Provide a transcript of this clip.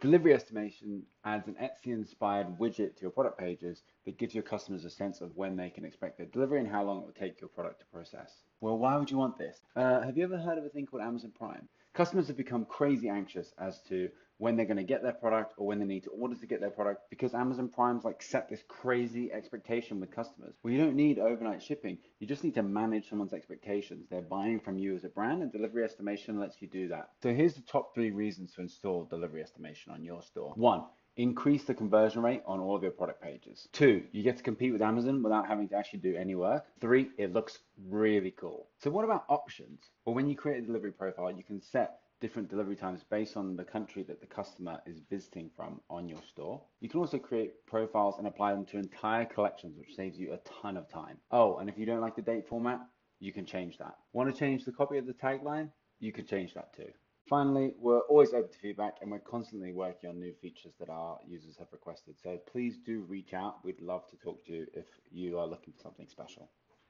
Delivery estimation adds an Etsy-inspired widget to your product pages that gives your customers a sense of when they can expect their delivery and how long it will take your product to process. Well, why would you want this? Have you ever heard of a thing called Amazon Prime? Customers have become crazy anxious as to when they're going to get their product or when they need to order to get their product because Amazon Prime's like set this crazy expectation with customers. Well, you don't need overnight shipping. You just need to manage someone's expectations. They're buying from you as a brand, and delivery estimation lets you do that. So here's the top 3 reasons to install delivery estimation on your store. 1, increase the conversion rate on all of your product pages. 2, you get to compete with Amazon without having to actually do any work. 3, it looks really cool. So what about options? Well, when you create a delivery profile, you can set different delivery times based on the country that the customer is visiting from on your store. You can also create profiles and apply them to entire collections, which saves you a ton of time. Oh, and if you don't like the date format, you can change that. Want to change the copy of the tagline? You can change that too. Finally, we're always open to feedback and we're constantly working on new features that our users have requested. So please do reach out. We'd love to talk to you if you are looking for something special.